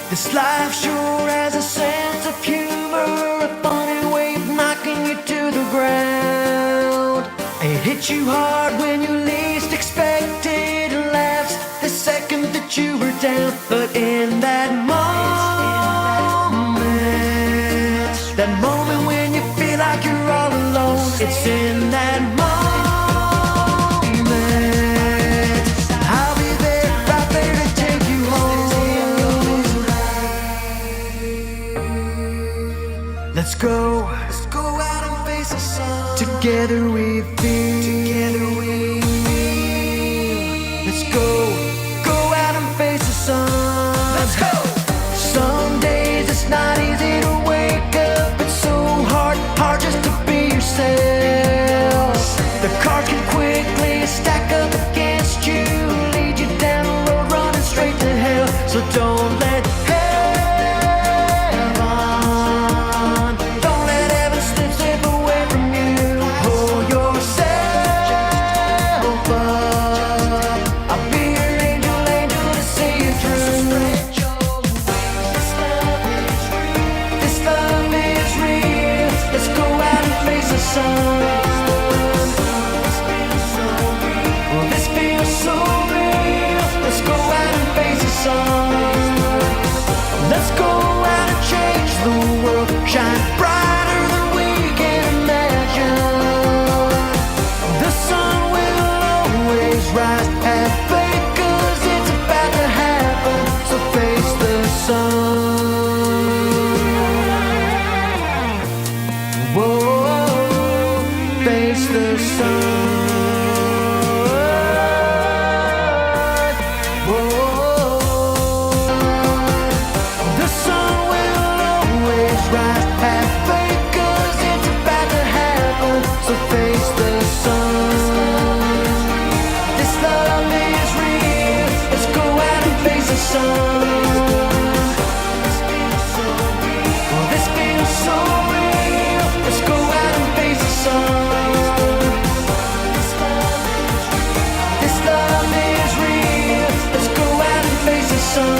This life sure has a sense of humor, a funny way of knocking you to the ground. It hits you hard when you least expect it, and laughs the second that you were down. But in that moment when you feel like you're all alone, it's in that moment. I'll be there, right there to take you home. Let's go out and face the sun. Together we feel. Let's go out and face the sun. Let's go. Some days it's not easy to wake up. It's so hard just to be yourself. The cards can quickly stack up against you, lead you down a road running straight to hell. So don't let heaven slip away from you. Pull yourself up. I'll be your angel to see you through. This love is real. Let's go out and face the sun. Well, this feels so real. Let's go out and face the sun. Let's go out and change the world. Shine brighter than we can imagine. The sun will always rise. Have faith, 'cause it's about to happen. So face the sun. Whoa, face the sun. The sun will always rise. Have faith, 'cause it's about to happen. So face the sun. This love is real. Let's go out and face the sun. Well, this feels so real. Let's go out and face the sun. This love is real. Let's go out and face the sun.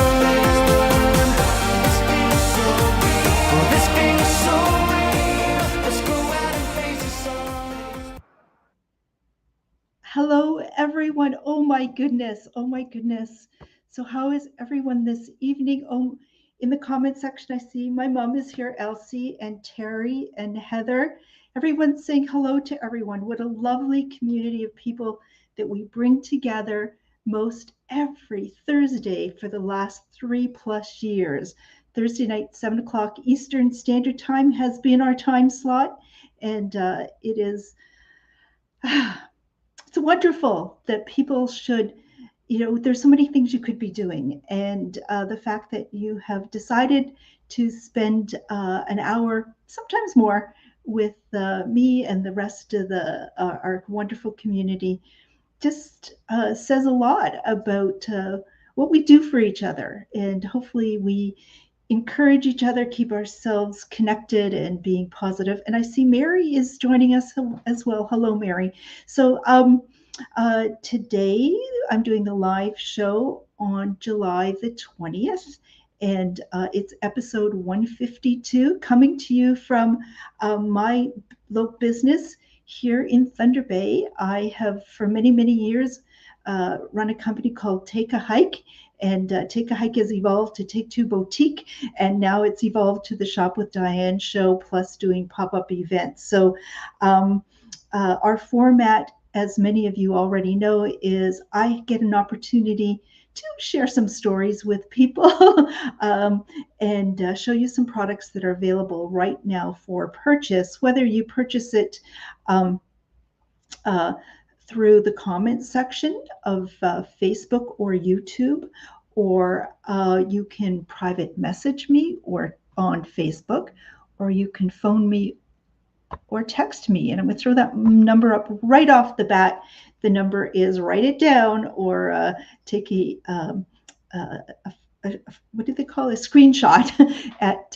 Well, this feels so real. Let's go out and face the sun. Hello, everyone. Oh my goodness. Oh my goodness. So, how is everyone this evening? Oh, in the comment section, I see my mom is here, Elsie and Terry and Heather. Everyone's saying hello to everyone. What a lovely community of people that we bring together most every Thursday for the last 3+ years. Thursday night, 7 o'clock Eastern Standard Time has been our time slot, and it is. It's wonderful that people should, there's so many things you could be doing. And the fact that you have decided to spend an hour, sometimes more, with me and the rest of our wonderful community just says a lot about what we do for each other. And hopefully we encourage each other, keep ourselves connected and being positive. And I see Mary is joining us as well. Hello, Mary. So today I'm doing the live show on July the 20th, and it's episode 152, coming to you from my local business here in Thunder Bay. I have for many, many years run a company called Take a Hike. And Take a Hike has evolved to Take Two Boutique, and now it's evolved to the Shop with Diane show, plus doing pop-up events. So our format, as many of you already know, is I get an opportunity to share some stories with people and show you some products that are available right now for purchase, whether you purchase it through the comment section of Facebook or YouTube, or you can private message me or on Facebook, or you can phone me or text me. And I'm going to throw that number up right off the bat. The number is, write it down, or take what do they call a screenshot at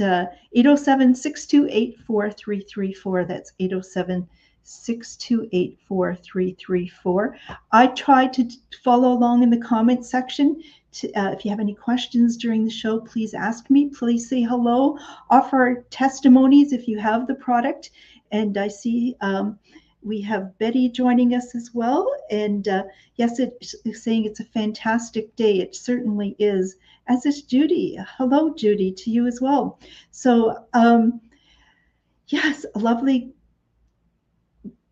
807-628-4334. That's 807 628-4334. I try to follow along in the comment section. If you have any questions during the show, please ask me. Please say hello. Offer testimonies if you have the product. And I see we have Betty joining us as well. And yes, it's saying it's a fantastic day. It certainly is, as is Judy. Hello, Judy, to you as well. So yes, a lovely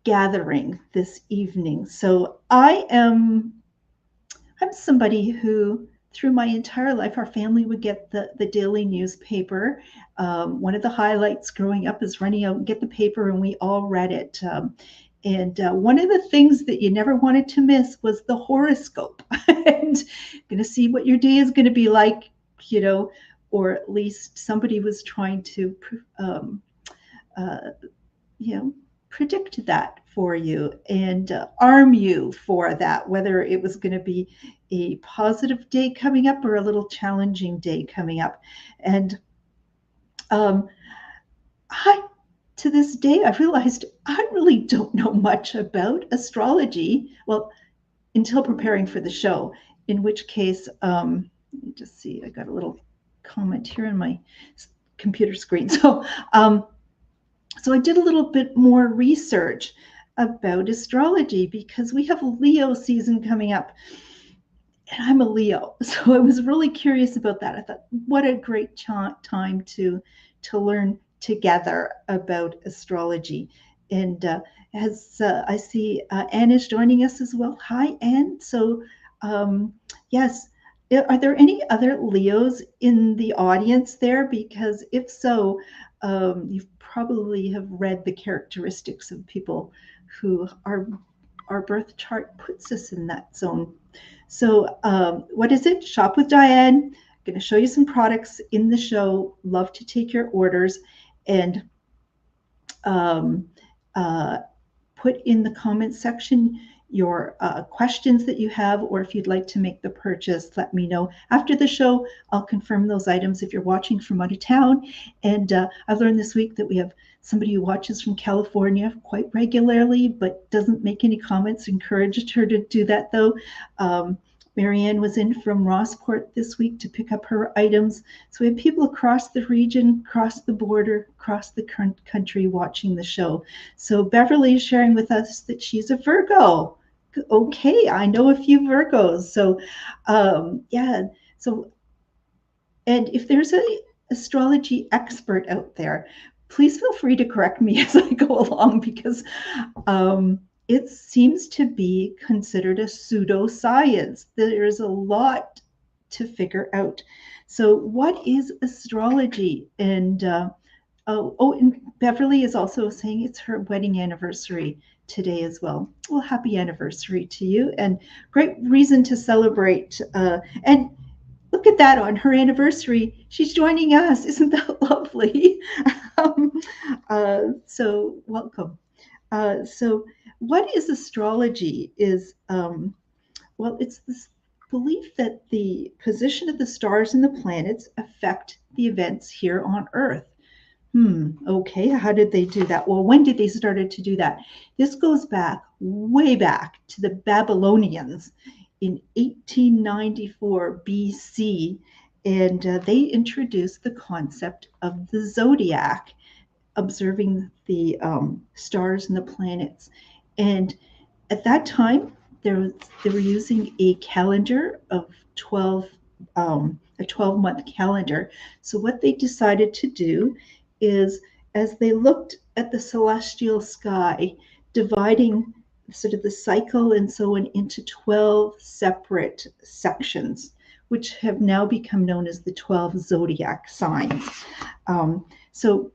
gathering this evening. So I'm somebody who, through my entire life, our family would get the daily newspaper. One of the highlights growing up is running out and get the paper, and we all read it. And one of the things that you never wanted to miss was the horoscope. And going to see what your day is going to be like, or at least somebody was trying to, predict that for you and arm you for that, whether it was going to be a positive day coming up or a little challenging day coming up. And to this day, I realized I really don't know much about astrology. Well, until preparing for the show, in which case, let me just see, I got a little comment here on my computer screen. So I did a little bit more research about astrology because we have Leo season coming up. And I'm a Leo, so I was really curious about that. I thought, what a great time to learn together about astrology. And as I see Anne is joining us as well. Hi, Anne. So yes, are there any other Leos in the audience there? Because if so, you probably have read the characteristics of people who our birth chart puts us in that zone. So what is it? Shop with Diane. I'm going to show you some products in the show. Love to take your orders, and put in the comments section your questions that you have, or if you'd like to make the purchase, let me know. After the show, I'll confirm those items if you're watching from out of town. And I've learned this week that we have somebody who watches from California quite regularly, but doesn't make any comments. Encouraged her to do that, though. Marianne was in from Rossport this week to pick up her items. So we have people across the region, across the border, across the country watching the show. So Beverly is sharing with us that she's a Virgo. Okay, I know a few Virgos. So yeah, so, and if there's an astrology expert out there, please feel free to correct me as I go along, because it seems to be considered a pseudoscience. There's a lot to figure out. So what is astrology? And and Beverly is also saying it's her wedding anniversary today as well. Well, happy anniversary to you, and great reason to celebrate. And look at that, on her anniversary, she's joining us. Isn't that lovely? So welcome. So what is astrology is, well, it's this belief that the position of the stars and the planets affect the events here on Earth. Okay, how did they do that? Well, when did they started to do that? This goes back, way back to the Babylonians in 1894 BC, and they introduced the concept of the zodiac, observing the stars and the planets. And at that time, they were using a calendar of 12, a 12-month calendar. So what they decided to do is, as they looked at the celestial sky, dividing sort of the cycle and so on into 12 separate sections, which have now become known as the 12 zodiac signs. So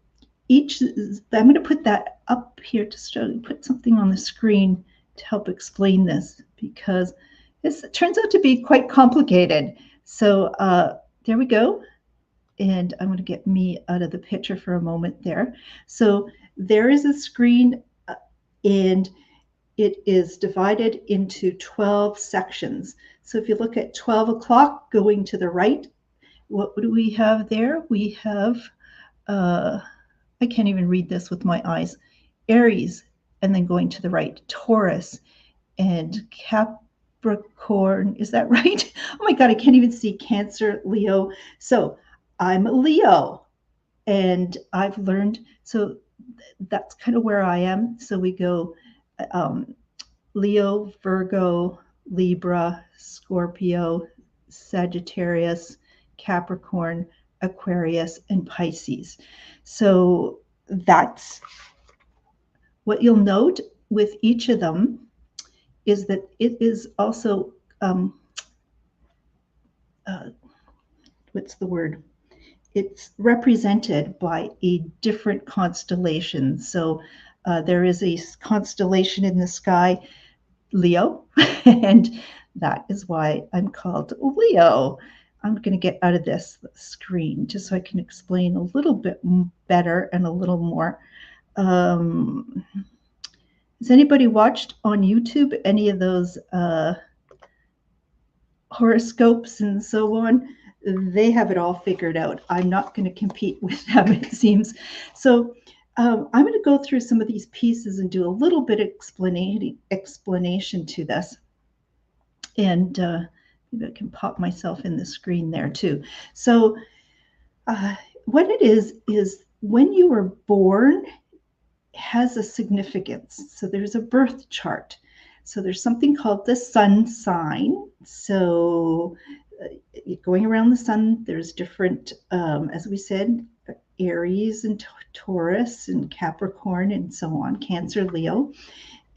each, I'm going to put that up here to put something on the screen to help explain this, because it turns out to be quite complicated. So there we go. And I'm going to get me out of the picture for a moment there. So there is a screen, and it is divided into 12 sections. So if you look at 12 o'clock going to the right, what do we have there? We have, I can't even read this with my eyes, Aries, and then going to the right, Taurus and Capricorn. Is that right? Oh my God, I can't even see Cancer, Leo. So I'm a Leo, and I've learned, so that's kind of where I am. So we go um, Leo, Virgo, Libra, Scorpio, Sagittarius, Capricorn, Aquarius, and Pisces. So that's what you'll note with each of them is that it is also, uh, what's the word? It's represented by a different constellation. So there is a constellation in the sky, Leo, and that is why I'm called Leo. I'm going to get out of this screen just so I can explain a little bit better and a little more. Has anybody watched on YouTube any of those horoscopes and so on? They have it all figured out. I'm not going to compete with them, it seems. So I'm going to go through some of these pieces and do a little bit of explanation to this. And maybe I can pop myself in the screen there too. So what it is when you were born has a significance. So there's a birth chart. So there's something called the sun sign. So going around the sun, there's different, as we said, Aries and Taurus and Capricorn and so on, Cancer, Leo.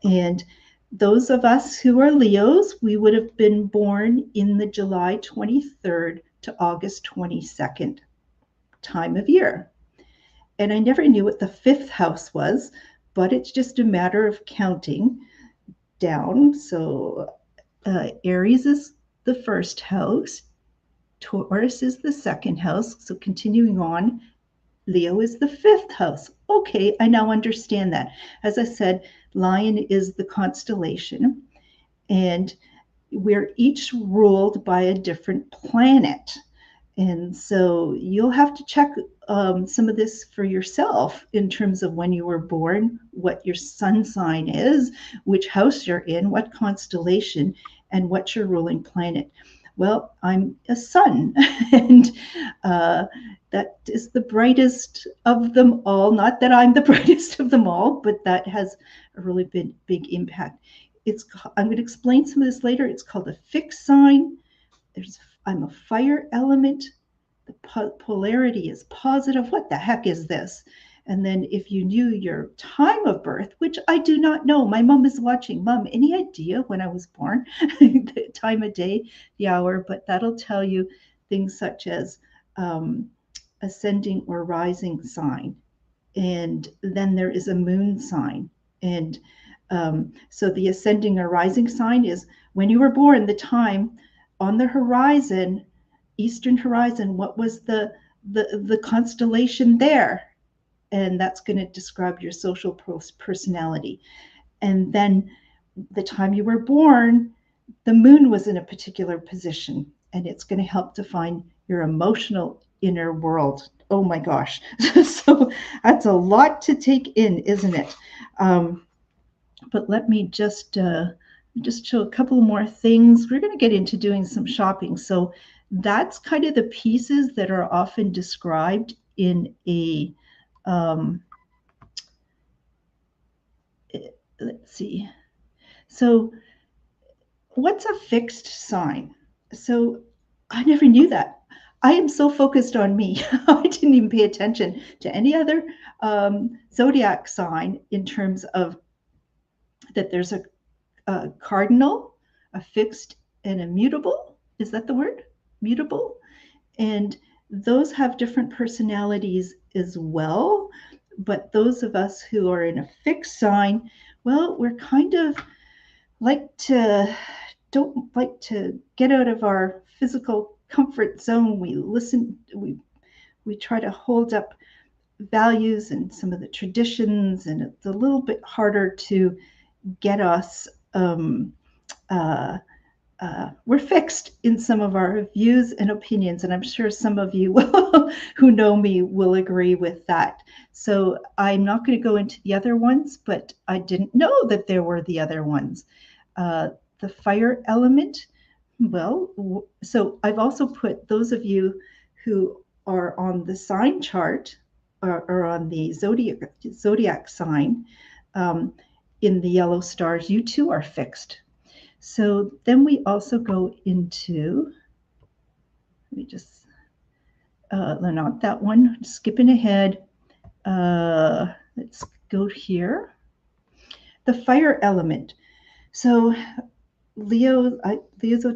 And those of us who are Leos, we would have been born in the July 23rd to August 22nd time of year. And I never knew what the fifth house was, but it's just a matter of counting down. So Aries is the first house, Taurus is the second house. So continuing on, Leo is the fifth house. Okay, I now understand that. As I said, Lion is the constellation, and we're each ruled by a different planet. And so you'll have to check some of this for yourself in terms of when you were born, what your sun sign is, which house you're in, what constellation, and what's your ruling planet. Well, I'm a sun, and that is the brightest of them all. Not that I'm the brightest of them all, but that has a really big impact. I'm going to explain some of this later. It's called a fixed sign. I'm a fire element. The polarity is positive. What the heck is this? And then if you knew your time of birth, which I do not know, my mom is watching. Mom, any idea when I was born? The time of day, the hour, but that'll tell you things such as ascending or rising sign. And then there is a moon sign. And so the ascending or rising sign is when you were born, the time on the horizon, eastern horizon, what was the constellation there? And that's going to describe your social personality. And then the time you were born, the moon was in a particular position, and it's going to help define your emotional inner world. Oh my gosh. So that's a lot to take in, isn't it? But let me just show a couple more things. We're going to get into doing some shopping. So that's kind of the pieces that are often described in a, let's see. So what's a fixed sign? So I never knew that. I am so focused on me. I didn't even pay attention to any other zodiac sign in terms of that there's a cardinal, a fixed, and a mutable. Is that the word? Mutable. And those have different personalities as well. But those of us who are in a fixed sign, well, we're kind of don't like to get out of our physical comfort zone. We listen, we try to hold up values and some of the traditions, and it's a little bit harder to get us we're fixed in some of our views and opinions, and I'm sure some of you will, who know me will agree with that. So I'm not going to go into the other ones, but I didn't know that there were the other ones. The fire element, well, so I've also put those of you who are on the sign chart or on the zodiac sign in the yellow stars, you too are fixed. So then we also go into, let me just, not that one, skipping ahead. Let's go here. The fire element. So Leos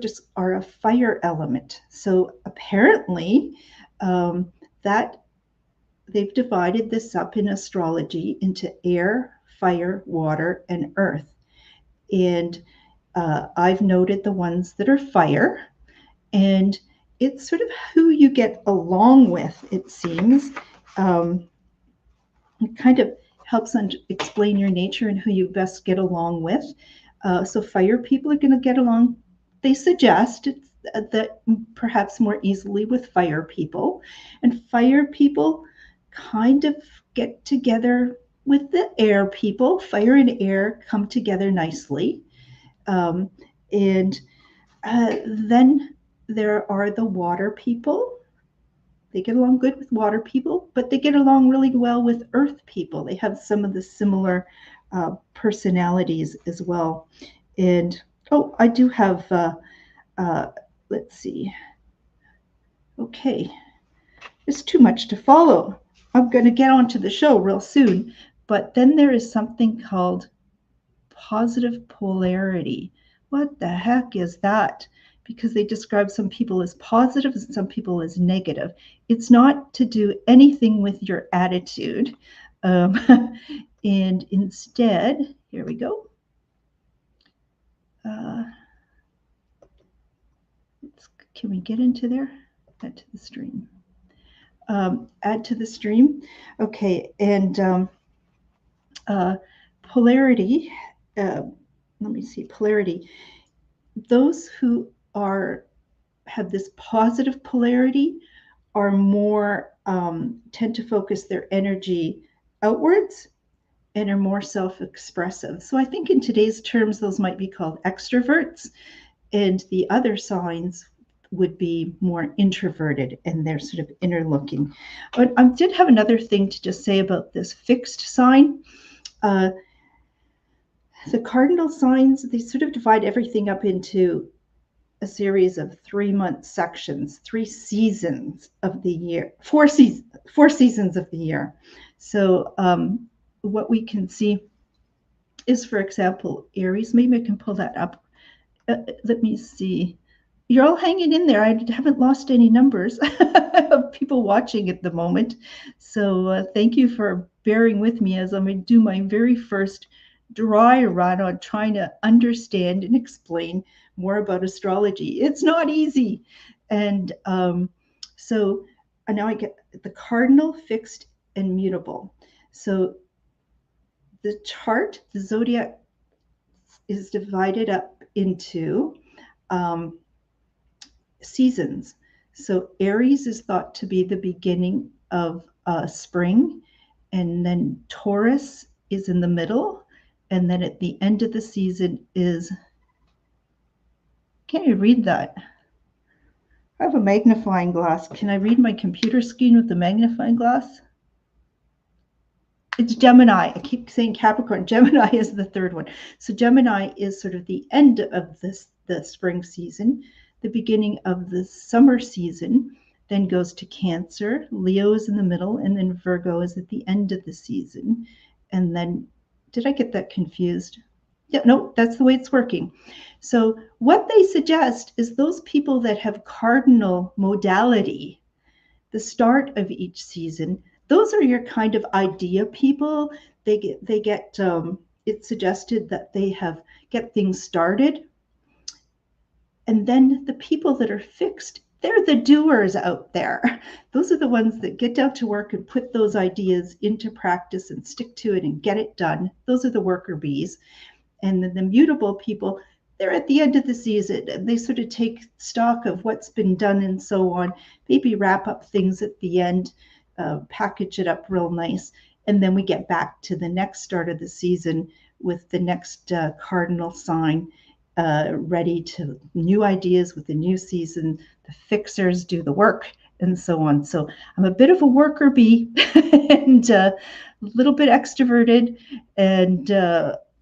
just are a fire element. So apparently that they've divided this up in astrology into air, fire, water, and earth. And I've noted the ones that are fire, and it's sort of who you get along with, it seems. It kind of helps explain your nature and who you best get along with. So fire people are going to get along, they suggest, that perhaps more easily with fire people. And fire people kind of get together with the air people. Fire and air come together nicely. And then there are the water people. They get along good with water people, but they get along really well with earth people. They have some of the similar personalities as well. And oh, I do have, let's see. Okay, there's too much to follow. I'm going to get onto the show real soon. But then there is something called positive polarity. What the heck is that? Because they describe some people as positive and some people as negative. It's not to do anything with your attitude. And instead, here we go. Can we get into there? Add to the stream. Add to the stream. Okay, and polarity. Let me see, polarity. Those who have this positive polarity are more tend to focus their energy outwards and are more self-expressive. So I think in today's terms, those might be called extroverts, and the other signs would be more introverted, and they're sort of inner looking. But I did have another thing to just say about this fixed sign. The cardinal signs, they sort of divide everything up into a series of 3-month sections, 3 seasons of the year, 4 seasons of the year. So what we can see is, for example, Aries. Maybe I can pull that up. Let me see. You're all hanging in there. I haven't lost any numbers of people watching at the moment. So thank you for bearing with me as I'm going to do my very first dry run on trying to understand and explain more about astrology. It's not easy. And so now I get the cardinal, fixed, and mutable. So the chart, the zodiac, is divided up into seasons. So Aries is thought to be the beginning of spring, and then Taurus is in the middle, and then at the end of the season is, can you read that? I have a magnifying glass. Can I read my computer screen with the magnifying glass? It's Gemini. I keep saying Capricorn. Gemini is the third one. So Gemini is sort of the end of the spring season, the beginning of the summer season, then goes to Cancer. Leo is in the middle, and then Virgo is at the end of the season. And then, did I get that confused? Yeah, no, that's the way it's working. So what they suggest is those people that have cardinal modality, the start of each season, those are your kind of idea people. They get it's suggested that they get things started. And then the people that are fixed, they're the doers out there. Those are the ones that get down to work and put those ideas into practice and stick to it and get it done. Those are the worker bees. And then the mutable people, they're at the end of the season and they sort of take stock of what's been done and so on, maybe wrap up things at the end, package it up real nice, and then we get back to the next start of the season with the next cardinal sign, ready to new ideas with the new season. The fixers do the work and so on. So I'm a bit of a worker bee and a little bit extroverted and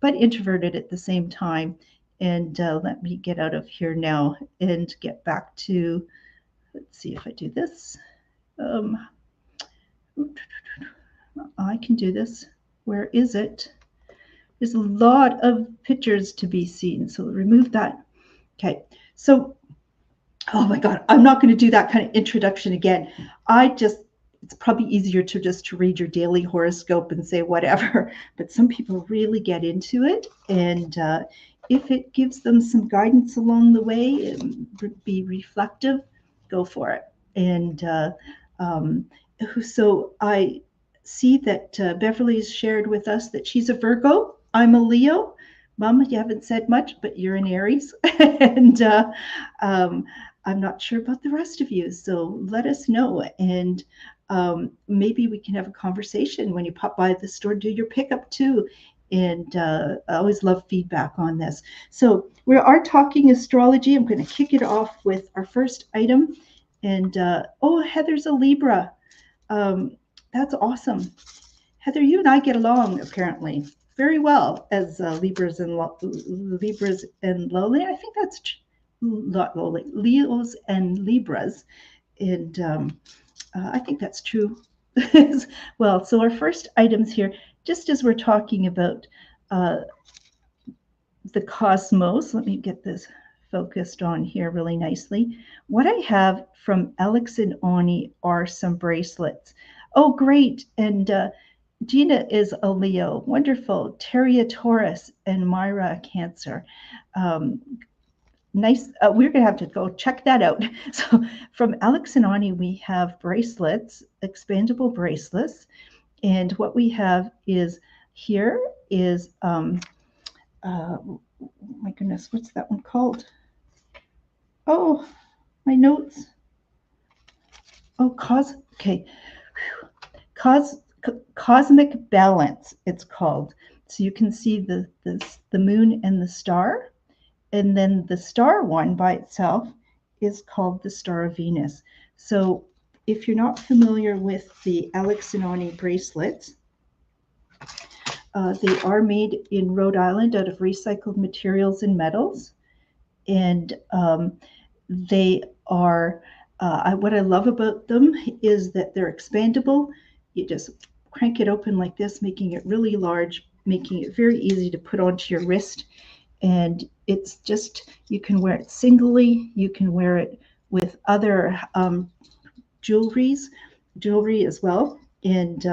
but introverted at the same time. And let me get out of here now and get back to, let's see if I do this. I can do this. Where is it? There's a lot of pictures to be seen, so remove that. Okay, so, oh my God, I'm not going to do that kind of introduction again. It's probably easier to just to read your daily horoscope and say whatever, but some people really get into it, and if it gives them some guidance along the way and be reflective, go for it. And so I see that Beverly's shared with us that she's a Virgo. I'm a Leo. Mom, you haven't said much, but you're an Aries. And I'm not sure about the rest of you, so let us know. And maybe we can have a conversation when you pop by the store, do your pickup too. And I always love feedback on this. So we are talking astrology. I'm going to kick it off with our first item. And oh, Heather's a Libra. That's awesome. Heather, you and I get along apparently very well as Libras and Lowly. I think that's not Lowly, Leos and Libras. And I think that's true as well. So our first items here, just as we're talking about the cosmos, let me get this focused on here really nicely. What I have from Alex and Ani are some bracelets. Oh, great. And Gina is a Leo. Wonderful. Terry a Taurus and Myra a Cancer. Nice. We're going to have to go check that out. So from Alex and Ani, we have bracelets, expandable bracelets. And what we have is here is, my goodness, what's that one called? Oh, my notes. Oh, cosmic balance, it's called. So you can see the moon and the star. And then the star one by itself is called the Star of Venus. So if you're not familiar with the Alex and Ani bracelets, they are made in Rhode Island out of recycled materials and metals. And they are, what I love about them is that they're expandable. You just crank it open like this, making it really large, making it very easy to put onto your wrist. And it's just, you can wear it singly, you can wear it with other jewelry as well. And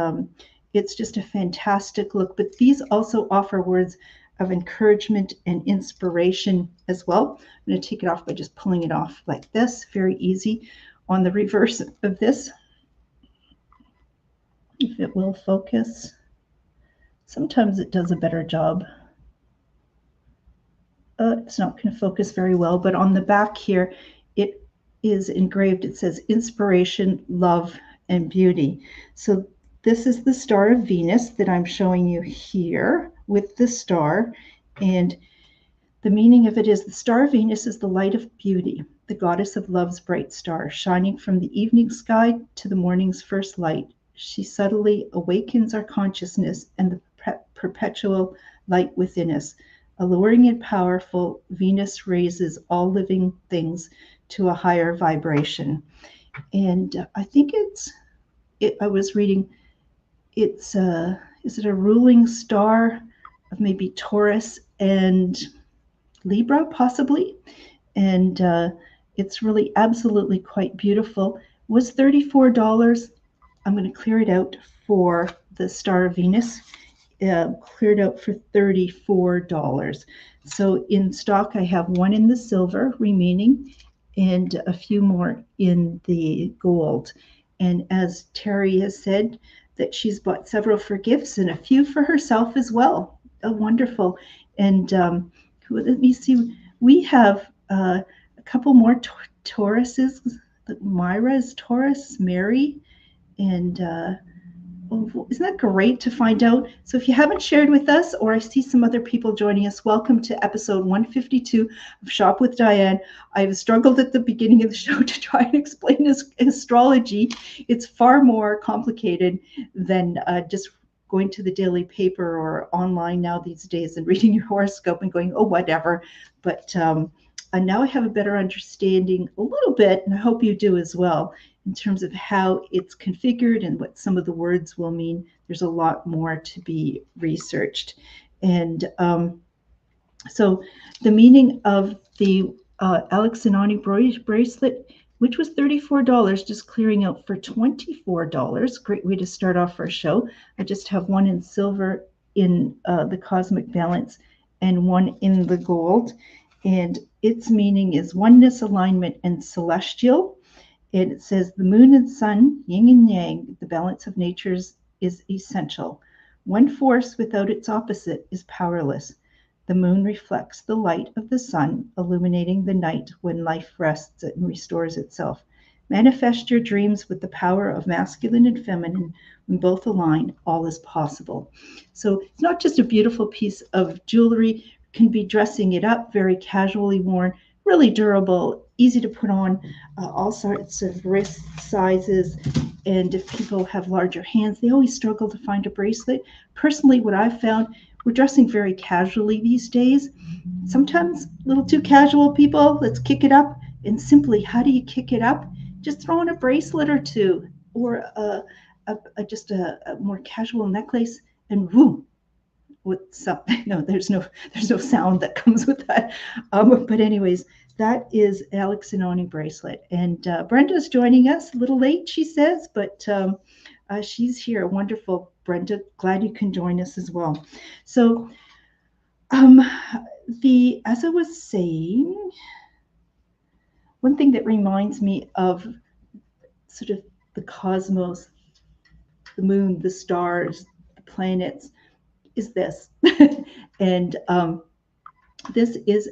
it's just a fantastic look. But these also offer words of encouragement and inspiration as well. I'm going to take it off by just pulling it off like this, very easy. On the reverse of this, if it will focus, sometimes it does a better job. It's not going to focus very well, but on the back here, it is engraved. It says inspiration, love, and beauty. So this is the Star of Venus that I'm showing you here with the star. And the meaning of it is the Star of Venus is the light of beauty, the goddess of love's bright star, shining from the evening sky to the morning's first light. She subtly awakens our consciousness and the perpetual light within us. Alluring and powerful, Venus raises all living things to a higher vibration. And I think I was reading, is it a ruling star of maybe Taurus and Libra, possibly? And it's really absolutely quite beautiful. Was $34. I'm going to clear it out for the Star of Venus. Cleared out for $34. So in stock, I have one in the silver remaining and a few more in the gold. And as Terry has said, that she's bought several for gifts and a few for herself as well. Oh, wonderful. And let me see, we have a couple more Tauruses. Myra is Taurus, Mary, and isn't that great to find out? So if you haven't shared with us, or I see some other people joining us, welcome to episode 152 of Shop with Diane. I've struggled at the beginning of the show to try and explain this astrology. It's far more complicated than just going to the daily paper or online now these days and reading your horoscope and going, oh, whatever. But now I have a better understanding a little bit, and I hope you do as well, in terms of how it's configured and what some of the words will mean. There's a lot more to be researched. And so the meaning of the Alex Anani bracelet, which was $34, just clearing out for $24. Great way to start off our show. I just have one in silver in the cosmic balance and one in the gold. And its meaning is oneness, alignment, and celestial. And it says the moon and sun, yin and yang, the balance of natures is essential. One force without its opposite is powerless. The moon reflects the light of the sun, illuminating the night when life rests and restores itself. Manifest your dreams with the power of masculine and feminine. When both align, all is possible. So it's not just a beautiful piece of jewelry, can be dressing it up, very casually worn, really durable, easy to put on, all sorts of wrist sizes. And if people have larger hands, they always struggle to find a bracelet. Personally, what I've found, we're dressing very casually these days. Sometimes a little too casual, people. Let's kick it up. And simply, how do you kick it up? Just throw on a bracelet or two, or just a more casual necklace, and whoo, with something. No, there's no sound that comes with that. But anyways, that is Alex Anani bracelet. And Brenda's joining us a little late, she says, but she's here. Wonderful, Brenda. Glad you can join us as well. So as I was saying, one thing that reminds me of sort of the cosmos, the moon, the stars, the planets, is this. And this is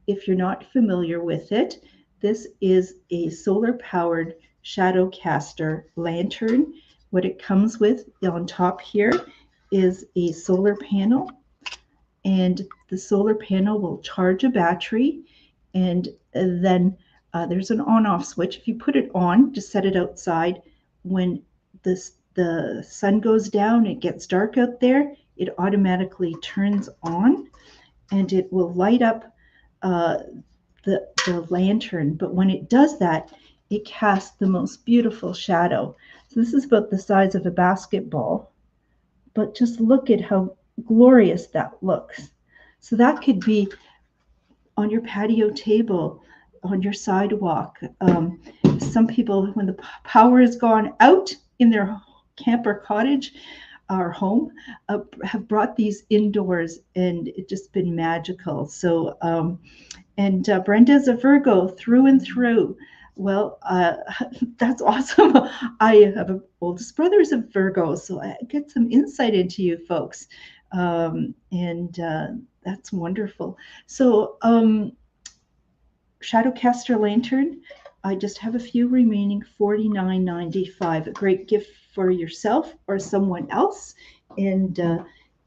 if you're not familiar with it, this is a solar-powered shadow caster lantern. What it comes with on top here is a solar panel, and the solar panel will charge a battery, and then there's an on-off switch. If you put it on, just set it outside. When the sun goes down, it gets dark out there, it automatically turns on, and it will light up the lantern. But when it does that, it casts the most beautiful shadow. So this is about the size of a basketball, but just look at how glorious that looks. So that could be on your patio table, on your sidewalk. Some people, when the power has gone out in their camp or cottage or home, have brought these indoors, and it's just been magical. So, and Brenda's a Virgo through and through. Well, that's awesome. I have an oldest brother is a Virgo, so I get some insight into you folks, and that's wonderful. So, Shadowcaster Lantern, I just have a few remaining, $49.95. A great gift for yourself or someone else. And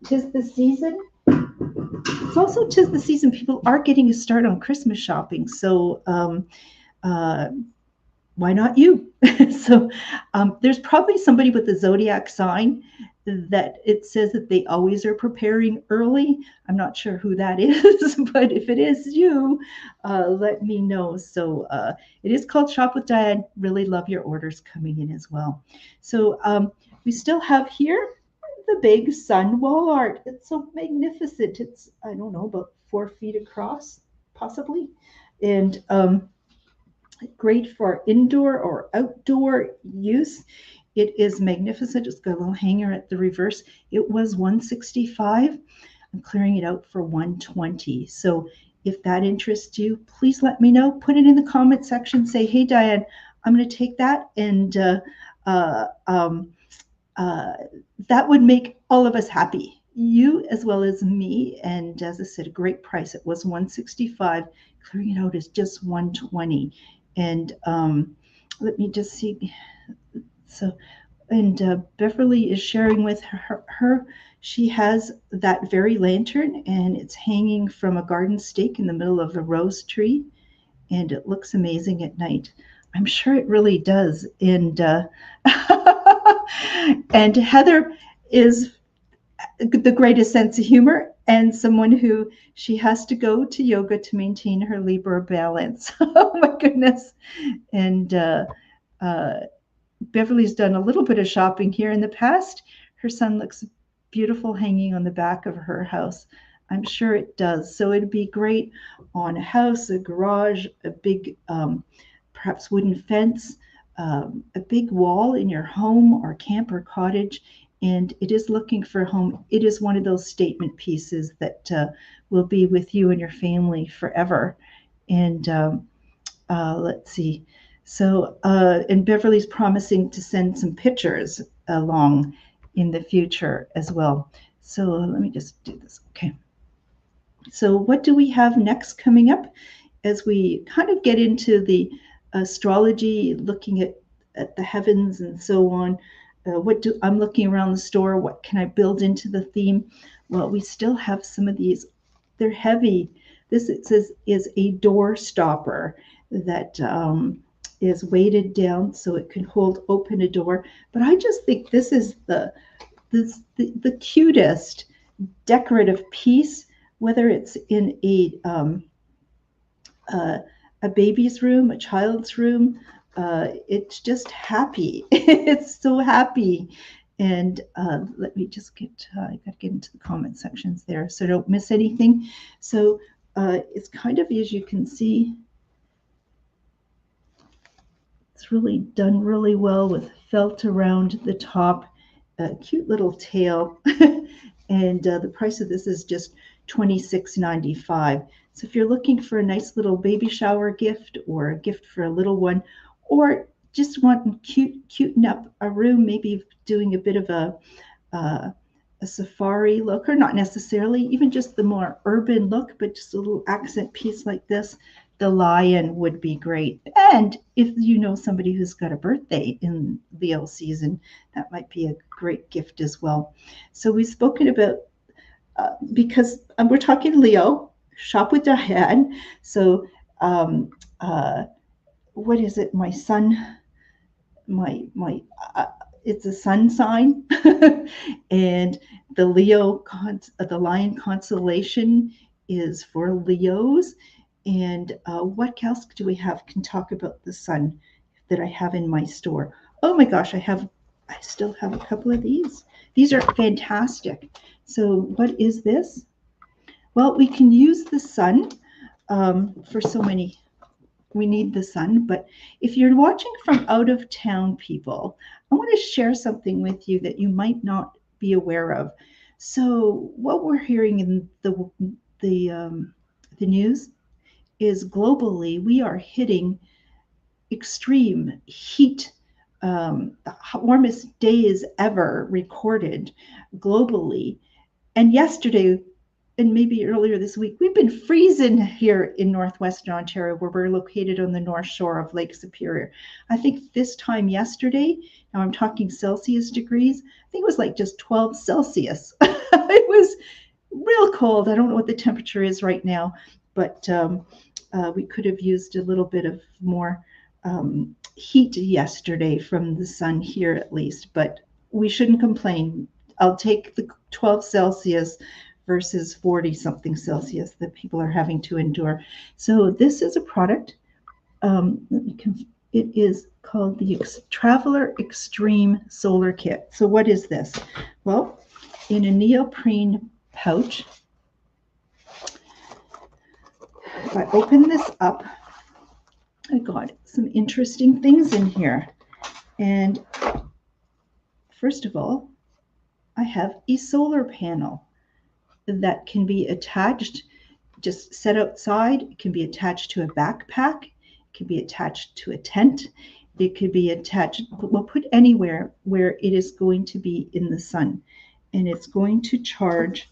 'tis the season. It's also 'tis the season. People are getting a start on Christmas shopping. So why not you? So there's probably somebody with a zodiac sign that it says that they always are preparing early. I'm not sure who that is, but if it is you, let me know. So it is called Shop with Diane. Really love your orders coming in as well. So we still have here the big sun wall art. It's so magnificent. It's, I don't know, about 4 feet across, possibly. And great for indoor or outdoor use. It is magnificent. It's got a little hanger at the reverse. It was $165. I'm clearing it out for $120. So if that interests you, please let me know. Put it in the comment section. Say, hey, Diane, I'm going to take that. And that would make all of us happy. you as well as me. And as I said, a great price. It was 165. Clearing it out is just 120. And let me just see. So, and Beverly is sharing with her. She has that very lantern, and it's hanging from a garden stake in the middle of a rose tree, and it looks amazing at night. I'm sure it really does. And and Heather is the greatest sense of humor and someone who she has to go to yoga to maintain her Libra balance. Oh my goodness. And uh, Beverly's done a little bit of shopping here in the past. Her son looks beautiful hanging on the back of her house. I'm sure it does. So it'd be great on a house, a garage, a big, perhaps wooden fence, a big wall in your home or camp or cottage. And it is looking for a home. It is one of those statement pieces that will be with you and your family forever. And let's see. So, and Beverly's promising to send some pictures along in the future as well. So let me just do this. Okay. So what do we have next coming up as we kind of get into the astrology, looking at the heavens and so on? I'm looking around the store. What can I build into the theme? Well, we still have some of these. They're heavy. This, it says, is a door stopper that is weighted down so it can hold open a door. But I just think this is the cutest decorative piece, whether it's in a baby's room, a child's room. It's just happy. It's so happy. And let me just I got to get into the comment sections there so don't miss anything. So it's kind of, as you can see, it's really done really well with felt around the top, a cute little tail. And the price of this is just $26.95. So if you're looking for a nice little baby shower gift or a gift for a little one, or just want cuten up a room, maybe doing a bit of a safari look, or not necessarily, even just the more urban look, but just a little accent piece like this, the lion would be great. And if you know somebody who's got a birthday in Leo season, that might be a great gift as well. So we've spoken about, because we're talking Leo, shop with Diane. So what is it? My sun, my it's a sun sign, and the the lion constellation is for Leos. And what else do we have? Can talk about the sun that I have in my store. Oh my gosh, I still have a couple of these. These are fantastic. So what is this? Well, we can use the sun for so many. We need the sun, but if you're watching from out of town, people, I want to share something with you that you might not be aware of. So what we're hearing in the news is globally we are hitting extreme heat, the warmest days ever recorded globally. And yesterday, and maybe earlier this week, we've been freezing here in northwestern Ontario, where we're located on the north shore of Lake Superior. I think this time yesterday, now I'm talking Celsius degrees, I think it was like just 12 Celsius. It was real cold. I don't know what the temperature is right now, but we could have used a little bit of more heat yesterday from the sun here at least, but we shouldn't complain. I'll take the 12 Celsius versus 40 something Celsius that people are having to endure. So this is a product. It is called the Traveler Extreme Solar Kit. So what is this? Well, in a neoprene pouch, if I open this up, I got some interesting things in here. And first of all, I have a solar panel that can be attached, just set outside. It can be attached to a backpack. It can be attached to a tent. It could be attached, well, put anywhere where it is going to be in the sun. and it's going to charge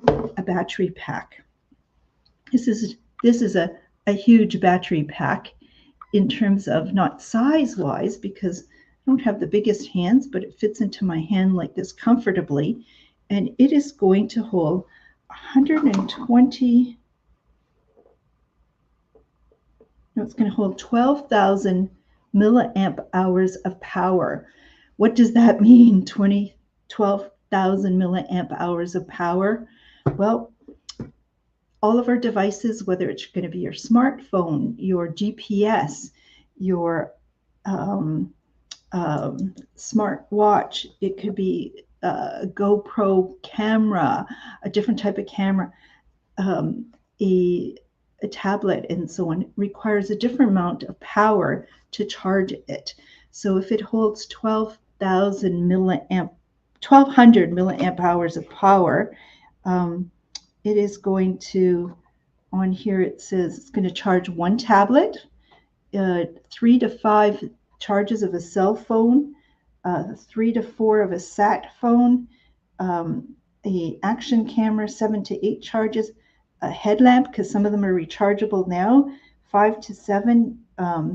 a battery pack. This is a huge battery pack in terms of not size-wise, because I don't have the biggest hands, but it fits into my hand like this comfortably. And it is going to hold 120, no, it's going to hold 12,000 milliamp hours of power. What does that mean, 12,000 milliamp hours of power? Well, all of our devices, whether it's going to be your smartphone, your GPS, your smart watch, it could be a GoPro camera, a different type of camera, a tablet, and so on, requires a different amount of power to charge it. So if it holds 12,000 milliamp, 1,200 milliamp hours of power, it is going to, on here it says it's going to charge one tablet, 3 to 5 charges of a cell phone, 3 to 4 of a sat phone, a action camera, 7 to 8 charges, a headlamp, because some of them are rechargeable now, 5 to 7,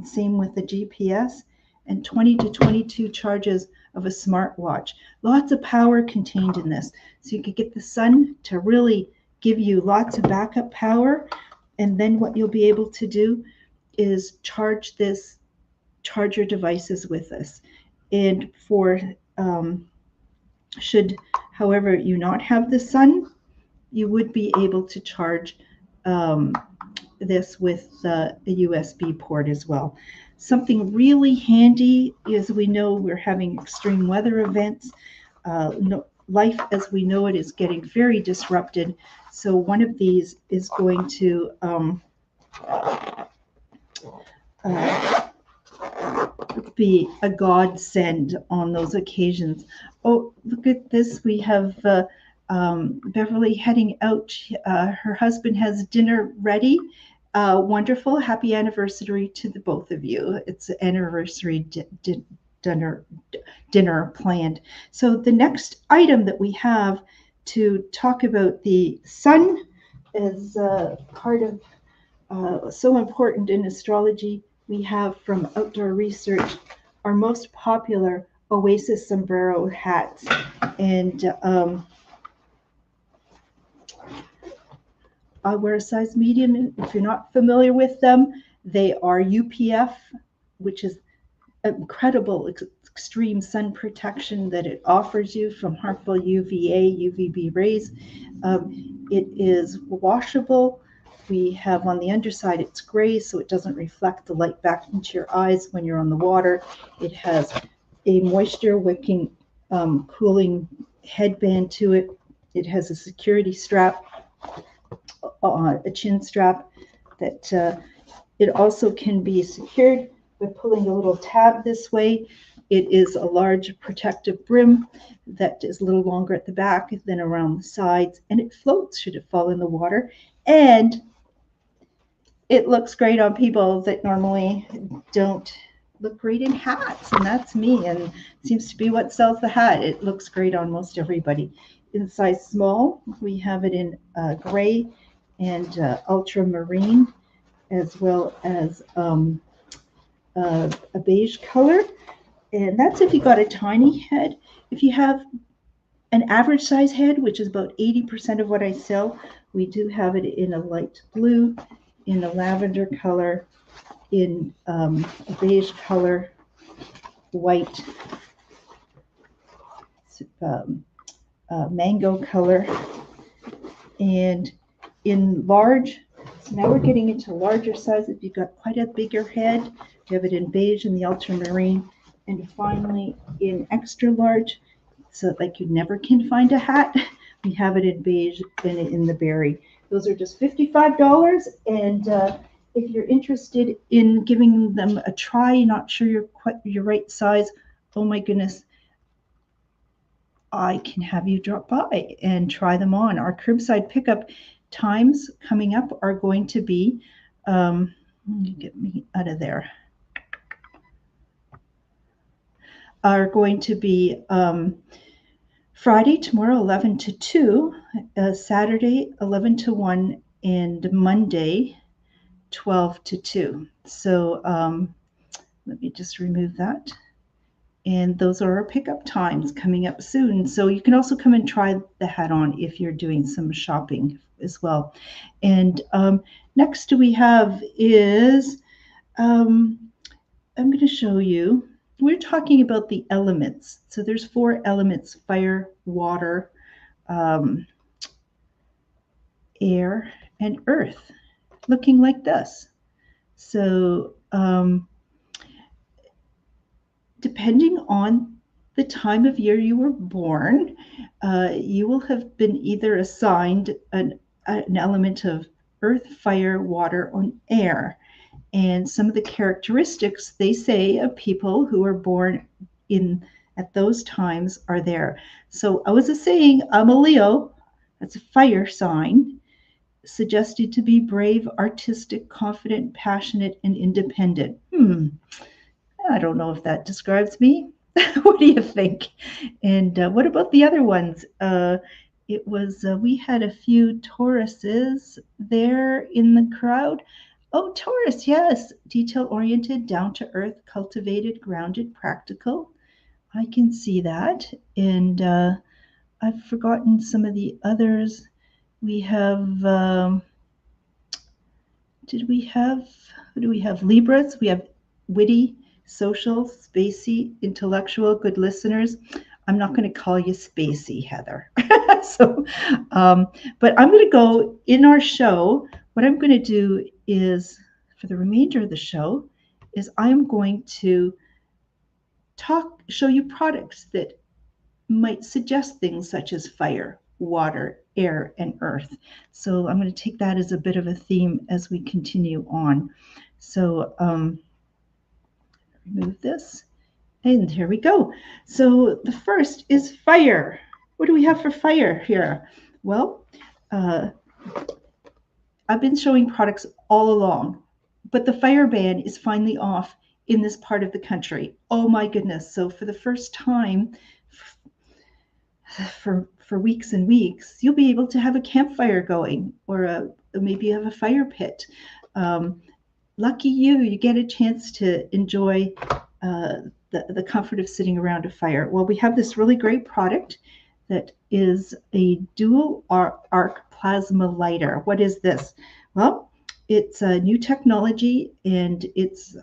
same with the GPS, and 20 to 22 charges of a smartwatch. Lots of power contained in this. So you could get the sun to really give you lots of backup power. And then what you'll be able to do is charge your devices with this. And for, should, however, you not have the sun, you would be able to charge this with a USB port as well. Something really handy is, we know we're having extreme weather events. Life as we know it is getting very disrupted. So one of these is going to be a godsend on those occasions. Oh, look at this. We have Beverly heading out. Her husband has dinner ready. Wonderful. Happy anniversary to the both of you. It's an anniversary dinner planned. So the next item that we have to talk about the sun is part of so important in astrology. We have from Outdoor Research our most popular Oasis sombrero hats. And I wear a size medium. If you're not familiar with them, they are UPF, which is incredible extreme sun protection that it offers you from harmful UVA, UVB rays. It is washable. We have on the underside, it's gray, so it doesn't reflect the light back into your eyes when you're on the water. It has a moisture wicking, cooling headband to it. It has a security strap, a chin strap that it also can be secured by pulling a little tab this way. It is a large protective brim that is a little longer at the back than around the sides, and it floats should it fall in the water. And it looks great on people that normally don't look great in hats, and that's me, and seems to be what sells the hat. It looks great on most everybody. In size small, we have it in gray and ultramarine, as well as a beige color. And that's if you got a tiny head. If you have an average size head, which is about 80% of what I sell, we do have it in a light blue, in a lavender color, in a beige color, white, mango color, and in large. So now we're getting into larger size. If you've got quite a bigger head, you have it in beige and the ultramarine, and finally in extra large, so like you never can find a hat, we have it in beige and in the berry. Those are just $55, and if you're interested in giving them a try, not sure you're quite your right size, oh my goodness, I can have you drop by and try them on. Our curbside pickup times coming up are going to be, get me out of there, are going to be Friday, tomorrow, 11 to 2, Saturday, 11 to 1, and Monday, 12 to 2. So let me just remove that. And those are our pickup times coming up soon. So you can also come and try the hat on if you're doing some shopping as well. And next we have is, I'm going to show you, we're talking about the elements. So there's 4 elements: fire, water, air, and earth, looking like this. So depending on the time of year you were born, you will have been either assigned an element of earth, fire, water, or air. And some of the characteristics, they say, of people who are born at those times are there. So I was saying, I'm a Leo. That's a fire sign, suggested to be brave, artistic, confident, passionate, and independent. I don't know if that describes me. What do you think? And what about the other ones? It was, we had a few Tauruses there in the crowd. Oh, Taurus, yes. Detail-oriented, down-to-earth, cultivated, grounded, practical. I can see that. And I've forgotten some of the others. We have, who do we have? Libras. We have witty, social, spacey, intellectual, good listeners. I'm not going to call you spacey, Heather. So, but I'm going to go in our show. What I'm going to do is, for the remainder of the show, is I'm going to show you products that might suggest things such as fire, water, air, and earth. So I'm going to take that as a bit of a theme as we continue on. So remove this, and here we go. So the first is fire. What do we have for fire here? Well, I've been showing products all along, but the fire ban is finally off in this part of the country. Oh my goodness. So for the first time, for weeks and weeks, you'll be able to have a campfire going, or maybe you have a fire pit. Lucky you get a chance to enjoy the comfort of sitting around a fire. Well, we have this really great product that is a dual arc plasma lighter. What is this? Well, it's a new technology, and it's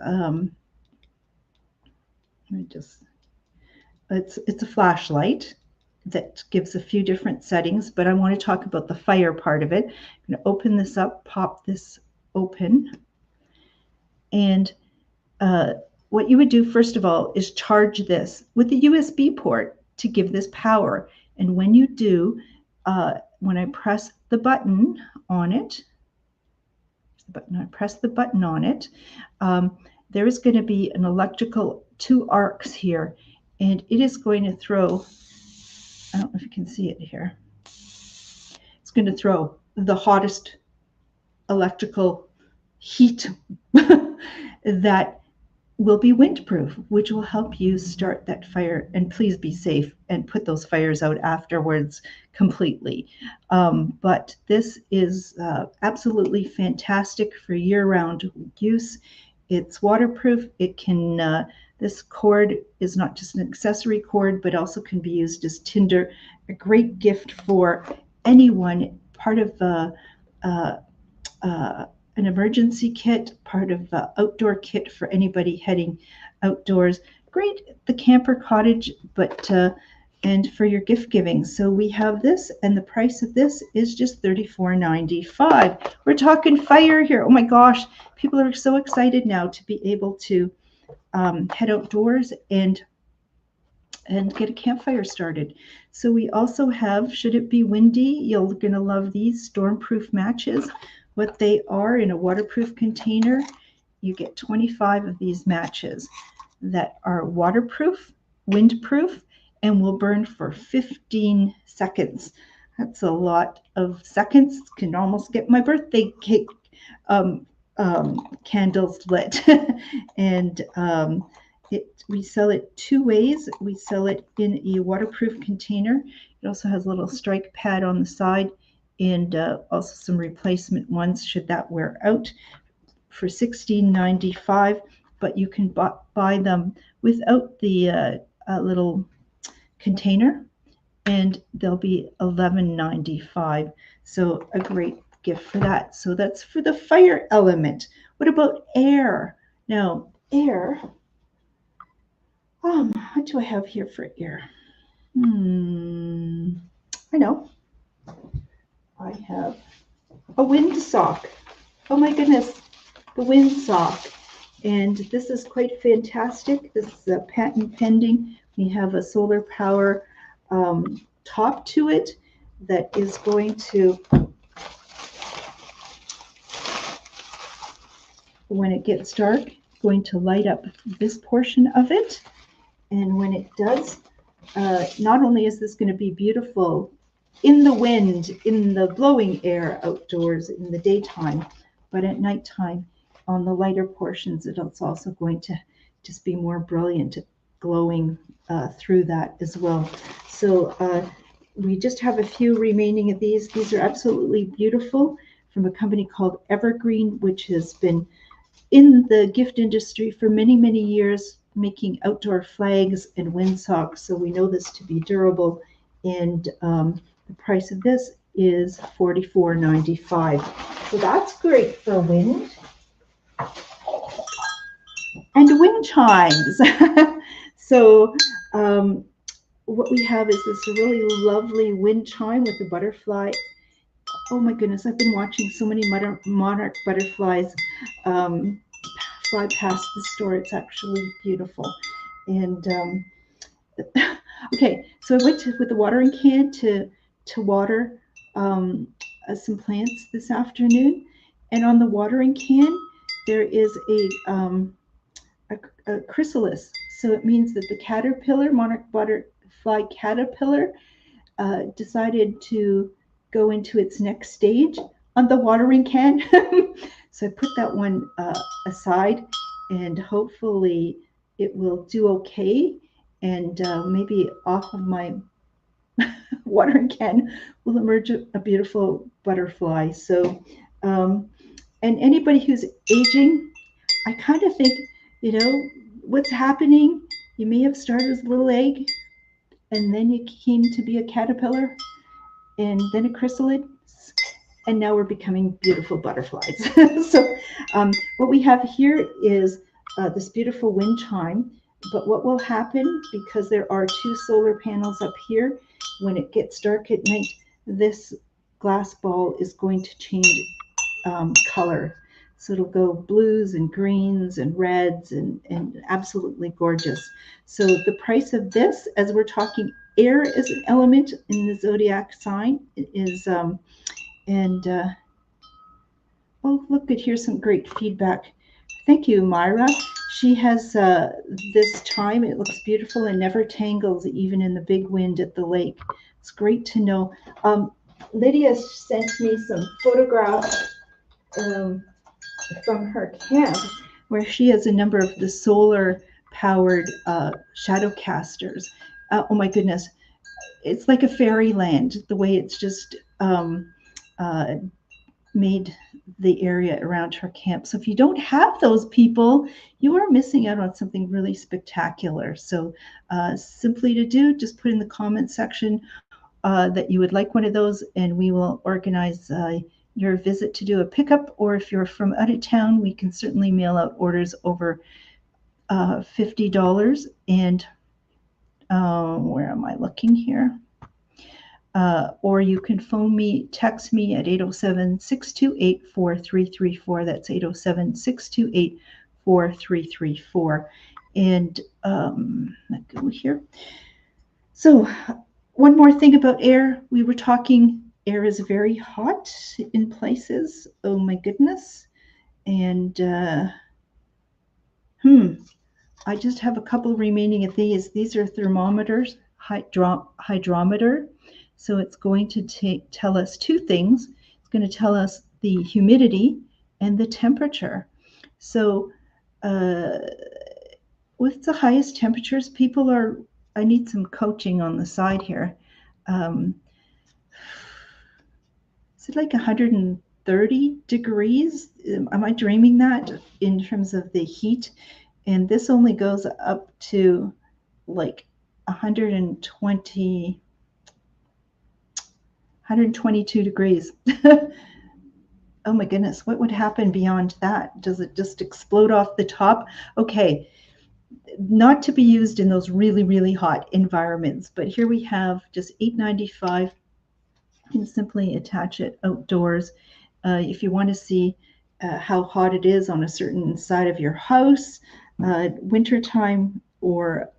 it's a flashlight that gives a few different settings, but I want to talk about the fire part of it. I'm going to open this up, pop this open, and what you would do first of all is charge this with a USB port to give this power. And when you do, when I press the button on it, there is going to be an electrical 2 arcs here, and it is going to throw, I don't know if you can see it here, it's going to throw the hottest electrical heat that will be windproof, which will help you start that fire. And please be safe and put those fires out afterwards completely. But this is absolutely fantastic for year-round use. It's waterproof. It can, this cord is not just an accessory cord, but also can be used as tinder. A great gift for anyone, part of an emergency kit, part of the outdoor kit for anybody heading outdoors. Great, the camper cottage, but and for your gift giving. So we have this, and the price of this is just $34.95. We're talking fire here. Oh my gosh, people are so excited now to be able to head outdoors and get a campfire started. So we also have, should it be windy, you're going to love these stormproof matches. What they are in a waterproof container, you get 25 of these matches that are waterproof, windproof, and will burn for 15 seconds. That's a lot of seconds. Can almost get my birthday cake candles lit. And we sell it 2 ways. We sell it in a waterproof container, It also has a little strike pad on the side, and also some replacement ones should that wear out, for $16.95. But you can buy them without the little container, and they'll be $11.95. So a great gift for that. So that's for the fire element. What about air? Now, air. What do I have here for air? I know. I have a windsock. Oh my goodness, the windsock. And this is quite fantastic. This is a patent pending. We have a solar power top to it that is going to, when it gets dark, going to light up this portion of it. And when it does, not only is this going to be beautiful in the wind, in the blowing air outdoors in the daytime, but at nighttime, on the lighter portions, it's also going to just be more brilliant, glowing through that as well. So we just have a few remaining of these. These are absolutely beautiful, from a company called Evergreen, which has been in the gift industry for many, many years, making outdoor flags and windsocks. So we know this to be durable. And the price of this is $44.95. So that's great for wind. And wind chimes. So what we have is this really lovely wind chime with a butterfly. Oh my goodness, I've been watching so many monarch butterflies fly past the store. It's actually beautiful. And okay, so I went with the watering can to water some plants this afternoon. And on the watering can, there is a chrysalis. So it means that the caterpillar, monarch butterfly caterpillar, decided to go into its next stage on the watering can. So I put that one aside, and hopefully it will do okay. And maybe off of my watering can will emerge a beautiful butterfly. So, and anybody who's aging, I kind of think, what's happening? You may have started as a little egg, and then you came to be a caterpillar, and then a chrysalis, and now we're becoming beautiful butterflies. So what we have here is this beautiful wind chime. But what will happen, because there are 2 solar panels up here, when it gets dark at night, this glass ball is going to change color. So it'll go blues and greens and reds and absolutely gorgeous. So the price of this, as we're talking air is an element in the zodiac sign, is oh, look, here's some great feedback. Thank you, Myra. She has this chime. It looks beautiful and never tangles, even in the big wind at the lake. It's great to know. Lydia sent me some photographs from her camp, where she has a number of the solar powered shadow casters. Oh my goodness. It's like a fairyland, the way it's just made the area around her camp. So if you don't have those people, you are missing out on something really spectacular. So simply to do, just put in the comment section that you would like one of those, and we will organize your visit to do a pickup. Or if you're from out of town, we can certainly mail out orders over $50. And where am I looking here? Or you can phone me, text me at 807-628-4334. That's 807-628-4334. And let's go here. So one more thing about air. We were talking, air is very hot in places. Oh my goodness. And I just have a couple remaining of these. These are thermometers, hydrometer. So it's going to tell us 2 things. It's going to tell us the humidity and the temperature. So with the highest temperatures, I need some coaching on the side here. is it like 130 degrees? Am I dreaming that in terms of the heat? And this only goes up to like 120, 122 degrees. Oh my goodness, what would happen beyond that? Does it just explode off the top? Okay, not to be used in those really, really hot environments, but here we have just $8.95. You can simply attach it outdoors. If you want to see how hot it is on a certain side of your house, wintertime or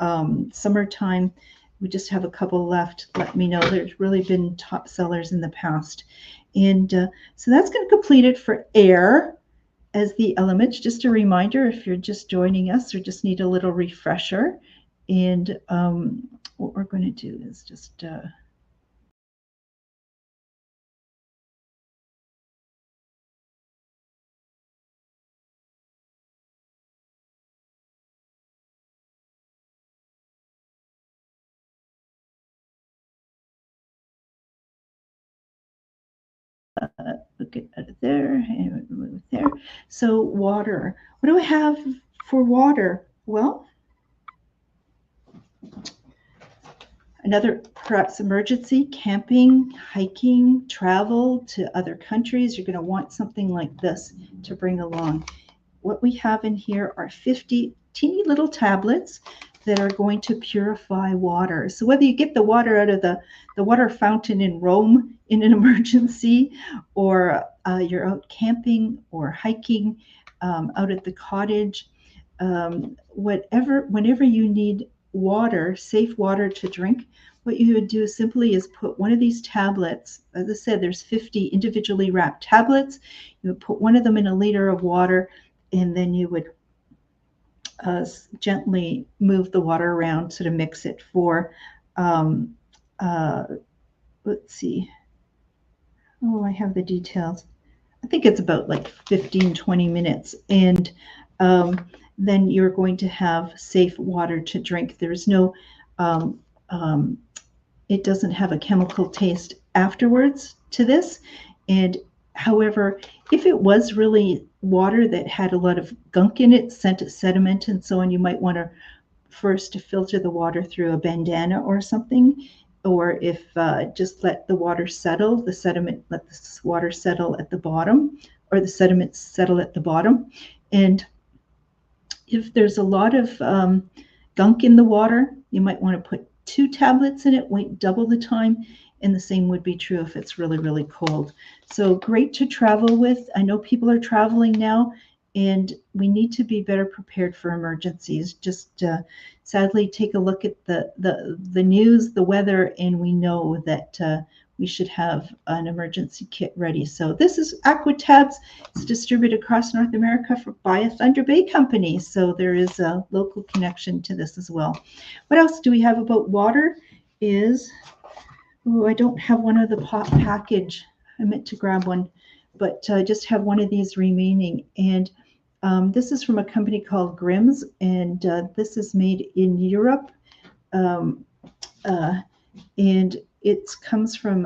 summertime, we just have a couple left. Let me know. There's really been top sellers in the past. And so that's going to complete it for air as the elements. Just a reminder, if you're just joining us or just need a little refresher. And what we're going to do is just get out of there and move there. So water. What do I have for water? Well, another perhaps emergency, camping, hiking, travel to other countries. You're going to want something like this to bring along. What we have in here are 50 teeny little tablets that are going to purify water. So whether you get the water out of the water fountain in Rome in an emergency, or you're out camping or hiking out at the cottage, whenever you need water, safe water to drink, what you would do simply is put one of these tablets. As I said, there's 50 individually wrapped tablets. You would put one of them in a liter of water, and then you would gently move the water around to mix it for, let's see. Oh, I have the details. I think it's about like 15, 20 minutes. And then you're going to have safe water to drink. There's no, it doesn't have a chemical taste afterwards to this. And however, if it was really water that had a lot of gunk in it, sediment and so on, you might want to first filter the water through a bandana or something. Or if just let the water settle, let the water settle at the bottom, or the sediments settle at the bottom. And if there's a lot of gunk in the water, you might want to put 2 tablets in it, wait double the time, and the same would be true if it's really, really cold. So great to travel with. I know people are traveling now, and we need to be better prepared for emergencies. Just sadly take a look at the news, the weather, and we know that we should have an emergency kit ready. So this is Aquatabs. It's distributed across North America by a Thunder Bay company. So there is a local connection to this as well. What else do we have about water is, oh, I don't have one of the package. I meant to grab one, but I just have one of these remaining. And this is from a company called Grimm's, and this is made in Europe. And it comes from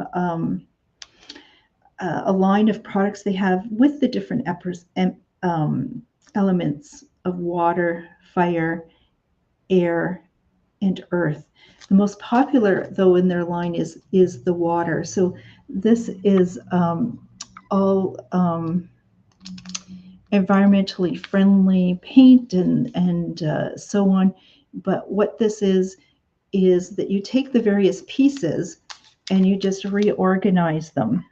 a line of products they have with the different elements of water, fire, air, and earth. The most popular, though, in their line is the water. So this is all environmentally friendly paint and so on. But what this is that you take the various pieces and you just reorganize them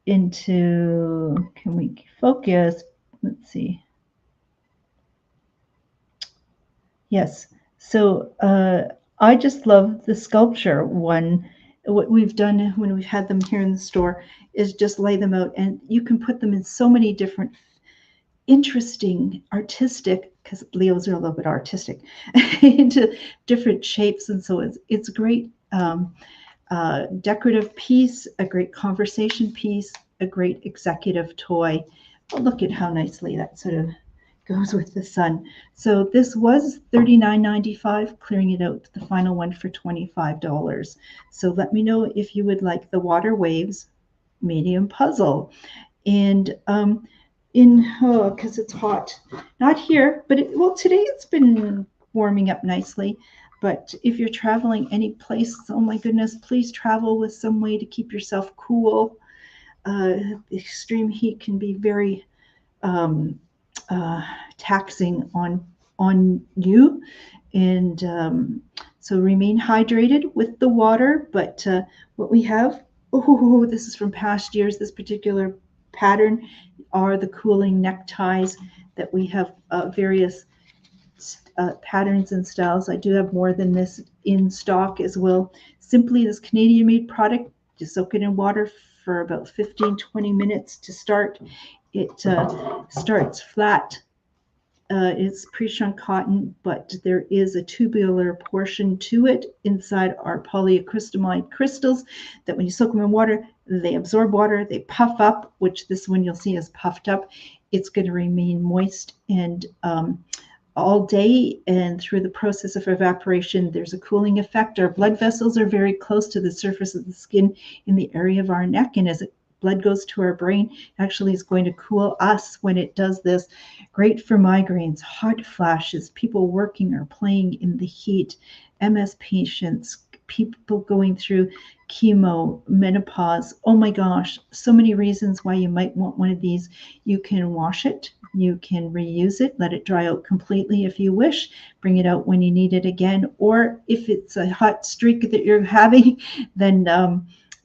into, can we focus? Let's see. Yes. So I just love the sculpture one. What we've done when we've had them here in the store is just lay them out, and you can put them in so many different interesting, artistic, because Leos are a little bit artistic, into different shapes. And so it's a great decorative piece, a great conversation piece, a great executive toy. Oh, look at how nicely that sort of goes with the sun. So this was $39.95, clearing it out, the final one for $25. So let me know if you would like the Water Waves medium puzzle. And because it's hot, not here, but well, today it's been warming up nicely. But if you're traveling any place, oh my goodness, please travel with some way to keep yourself cool. Extreme heat can be very uh, taxing on you, and so remain hydrated with the water. But what we have, oh, this is from past years. This particular pattern are the cooling neckties that we have various patterns and styles. I do have more than this in stock as well. Simply this Canadian made product, just soak it in water for about 15-20 minutes to start. It starts flat. It's pre-shrunk cotton, but there is a tubular portion to it inside our polyacrylamide crystals that when you soak them in water, they absorb water, they puff up, which this one you'll see is puffed up. It's going to remain moist and all day, and through the process of evaporation, there's a cooling effect. Our blood vessels are very close to the surface of the skin in the area of our neck, and as blood goes to our brain, actually is going to cool us when it does this. Great for migraines, hot flashes, people working or playing in the heat, MS patients, people going through chemo, menopause. Oh my gosh, so many reasons why you might want one of these. You can wash it, you can reuse it, let it dry out completely if you wish, bring it out when you need it again, or if it's a hot streak that you're having, then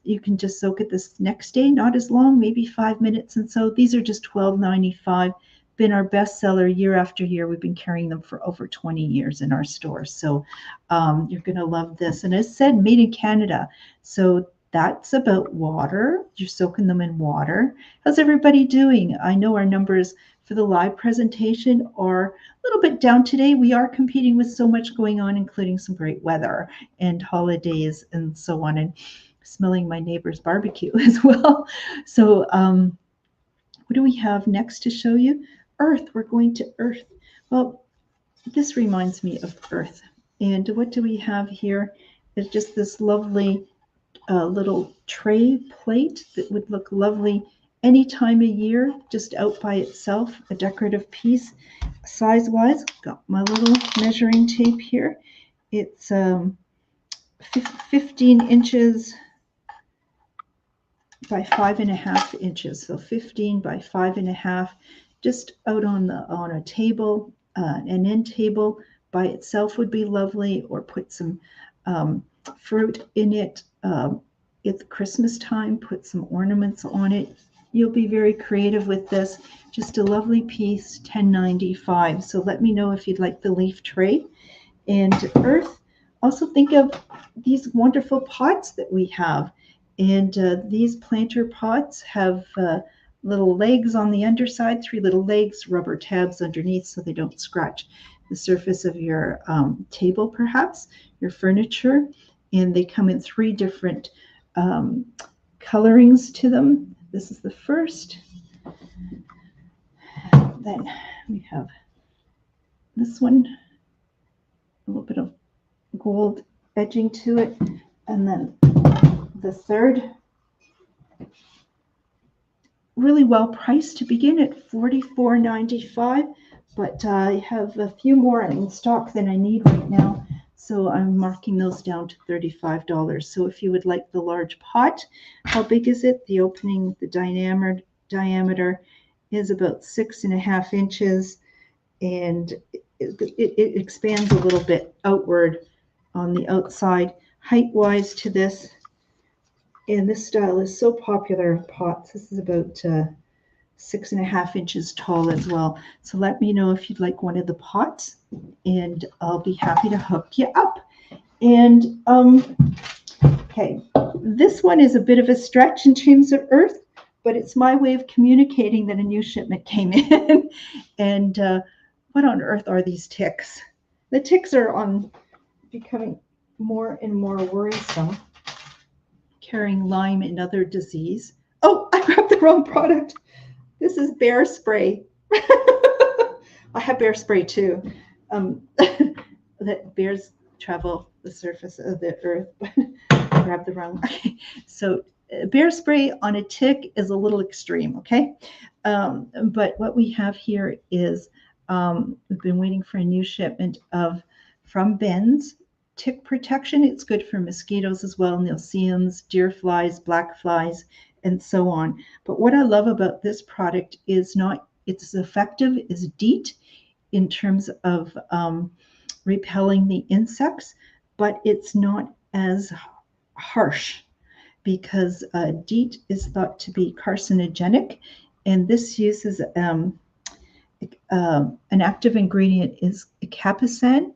you can just soak it this next day, not as long, maybe 5 minutes. And so these are just $12.95. Been our bestseller year after year. We've been carrying them for over 20 years in our stores. So you're going to love this. And as said, made in Canada. So that's about water. You're soaking them in water. How's everybody doing? I know our numbers for the live presentation are a little bit down today. We are competing with so much going on, including some great weather and holidays and so on. And smelling my neighbor's barbecue as well. So what do we have next to show you? Earth. We're going to Earth. Well, this reminds me of Earth. And what do we have here? It's just this lovely little tray plate that would look lovely any time of year, just out by itself, a decorative piece. Size-wise, got my little measuring tape here. It's 15 inches by 5.5 inches, so 15 by 5.5, just out on a table, an end table by itself would be lovely, or put some fruit in it. At Christmas time, put some ornaments on it. You'll be very creative with this. Just a lovely piece, $10.95. So let me know if you'd like the leaf tray. And Earth, also think of these wonderful pots that we have. And these planter pots have little legs on the underside, 3 little legs, rubber tabs underneath so they don't scratch the surface of your table, perhaps, your furniture. And they come in 3 different colorings to them. This is the first. Then we have this one, a little bit of gold edging to it. And then the third, really well priced to begin at $44.95, but I have a few more in stock than I need right now, so I'm marking those down to $35. So if you would like the large pot, how big is it? The opening, the diameter is about 6.5 inches, and it expands a little bit outward on the outside. Height-wise to this, and this style is so popular in pots. This is about 6.5 inches tall as well. So let me know if you'd like one of the pots, and I'll be happy to hook you up. And okay, this one is a bit of a stretch in terms of Earth, but it's my way of communicating that a new shipment came in. And what on earth are these ticks? The ticks are becoming more and more worrisome, carrying Lyme and other disease. Oh, I grabbed the wrong product. This is bear spray. I have bear spray too. That bears travel the surface of the earth. Grab the wrong. Okay. So bear spray on a tick is a little extreme. Okay. But what we have here is we've been waiting for a new shipment of from Ben's tick protection. It's good for mosquitoes as well, Nilceums, deer flies, black flies, and so on. But what I love about this product is not it's as effective as DEET in terms of repelling the insects, but it's not as harsh because DEET is thought to be carcinogenic, and this uses an active ingredient is capsaicin,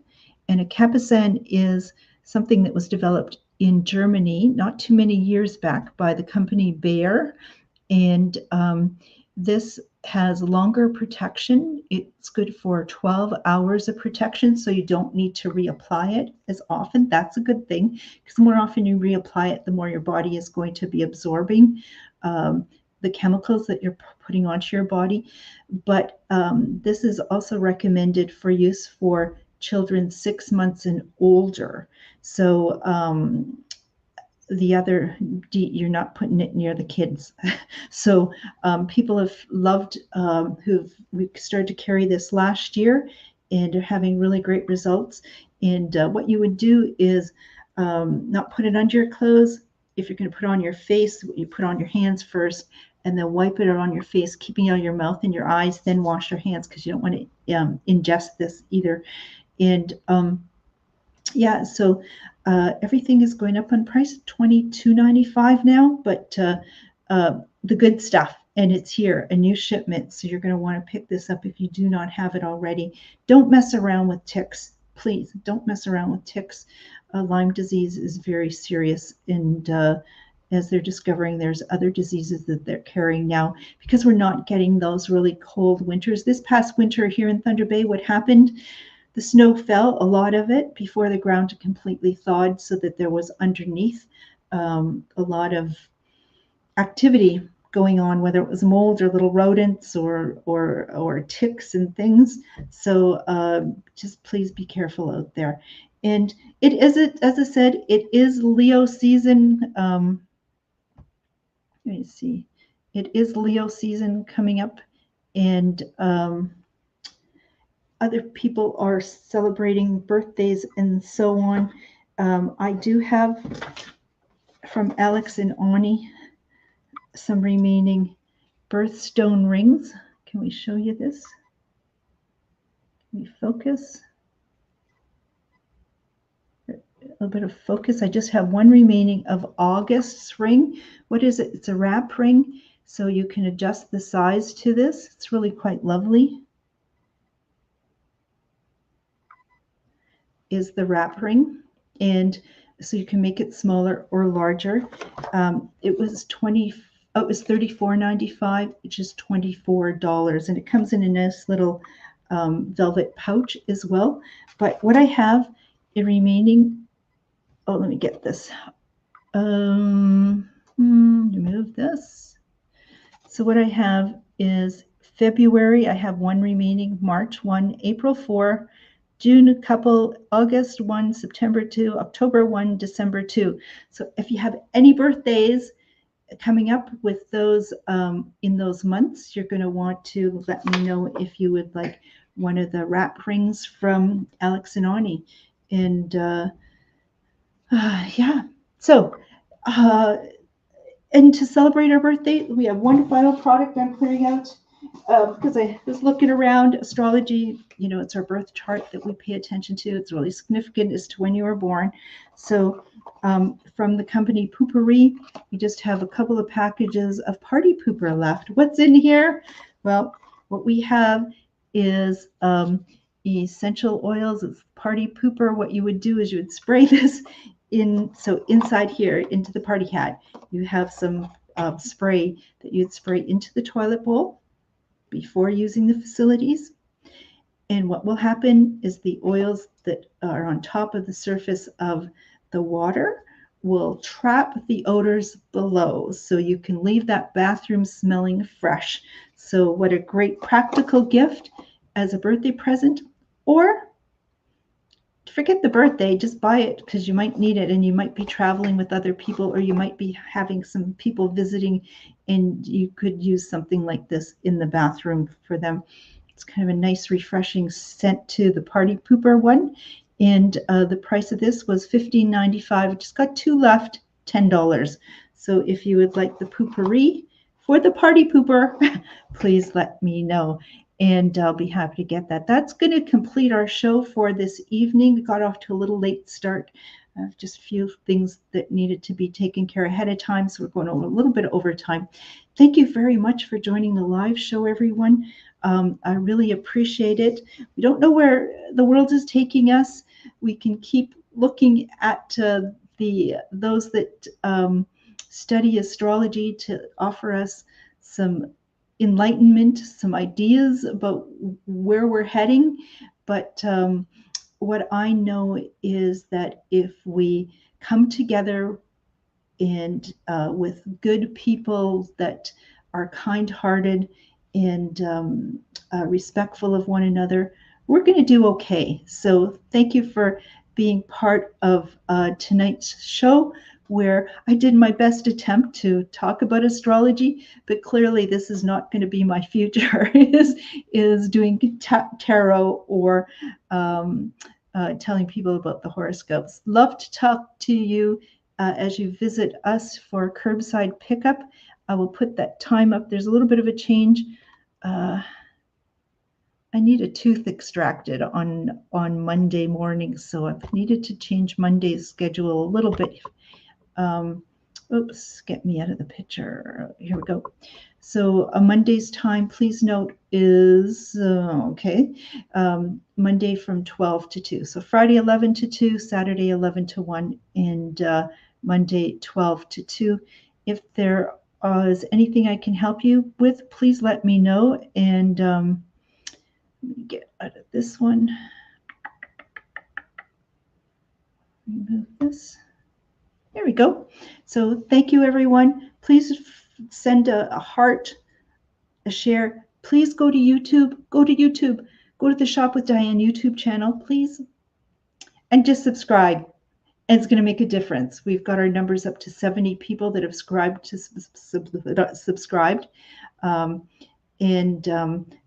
and a capsaicin is something that was developed in Germany not too many years back by the company Bayer, and this has longer protection. It's good for 12 hours of protection, so you don't need to reapply it as often. That's a good thing, because the more often you reapply it, the more your body is going to be absorbing the chemicals that you're putting onto your body. But this is also recommended for use for children 6 months and older. So the other, you're not putting it near the kids. So people have loved, we started to carry this last year and are having really great results. And what you would do is not put it under your clothes. If you're going to put it on your face, you put it on your hands first, and then wipe it on your face, keeping it on your mouth and your eyes, then wash your hands because you don't want to ingest this either. And yeah, so everything is going up on price, $22.95 now, but the good stuff, and it's here, a new shipment. So you're going to want to pick this up if you do not have it already. Don't mess around with ticks, please. Don't mess around with ticks. Lyme disease is very serious, and as they're discovering, there's other diseases that they're carrying now because we're not getting those really cold winters. This past winter here in Thunder Bay, what happened? The snow fell, a lot of it, before the ground completely thawed, so that there was underneath a lot of activity going on, whether it was mold or little rodents or ticks and things. So just please be careful out there. And it is, as I said, it is Leo season. Let me see. It is Leo season coming up, and other people are celebrating birthdays and so on. I do have from Alex and Ani some remaining birthstone rings. Can we show you this? Can we focus? A little bit of focus. I just have one remaining of August's ring. What is it? It's a wrap ring, so you can adjust the size to this. It's really quite lovely. Is the wrap ring, and so you can make it smaller or larger. It was $34.95, which is $24, and it comes in a nice little velvet pouch as well. But what I have in remaining, oh, let me get this. Remove this. So what I have is February, I have one remaining, March 1, April 4, June a couple, August 1, September 2, October 1, December 2. So if you have any birthdays coming up with those in those months, you're going to want to let me know if you would like one of the wrap rings from Alex and Ani. And yeah, so and to celebrate our birthday, we have one final product I'm clearing out because I was looking around. Astrology, you know, it's our birth chart that we pay attention to. It's really significant as to when you were born. So from the company Poopery, we just have a couple of packages of party pooper left. What's in here? Well, what we have is essential oils. It's party pooper. What you would do is you would spray this so inside here into the party hat, you have some spray that you'd spray into the toilet bowl before using the facilities. And what will happen is the oils that are on top of the surface of the water will trap the odors below, so you can leave that bathroom smelling fresh. So what a great practical gift. as a birthday present, or forget the birthday, just buy it because you might need it, and you might be traveling with other people, or you might be having some people visiting, and you could use something like this in the bathroom for them. It's kind of a nice, refreshing scent to the Party Pooper one. And the price of this was $15.95. I just got 2 left, $10. So if you would like the poopery for the Party Pooper, please let me know. And I'll be happy to get that. That's going to complete our show for this evening. We got off to a little late start. Just a few things that needed to be taken care ahead of time. So we're going over a little bit over time. Thank you very much for joining the live show, everyone. I really appreciate it. We don't know where the world is taking us. We can keep looking at those that study astrology to offer us some enlightenment, some ideas about where we're heading. But what I know is that if we come together and with good people that are kind-hearted and respectful of one another, we're going to do okay. So thank you for being part of tonight's show, where I did my best attempt to talk about astrology, but clearly this is not going to be my future, is doing tarot or telling people about the horoscopes. Love to talk to you as you visit us for curbside pickup. I will put that time up. There's a little bit of a change. I need a tooth extracted on Monday morning, so I've needed to change Monday's schedule a little bit. Oops, get me out of the picture. Here we go. So Monday's time, please note, is Monday from 12 to 2. So Friday 11 to 2, Saturday 11 to 1, and Monday 12 to 2. If there is anything I can help you with, please let me know. And let me get out of this one. Remove this. There we go. So thank you, everyone. Please send a heart, a share. Please go to YouTube. Go to the Shop with Diane YouTube channel, please. And just subscribe. And it's going to make a difference. We've got our numbers up to 70 people that have subscribed.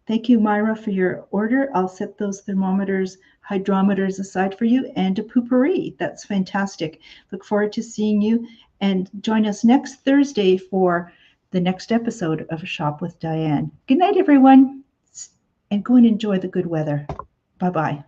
Thank you, Myra, for your order. I'll set those thermometers, hydrometers aside for you, and a poopery. That's fantastic. Look forward to seeing you, and join us next Thursday for the next episode of Shop with Diane. Good night, everyone, and go and enjoy the good weather. Bye-bye.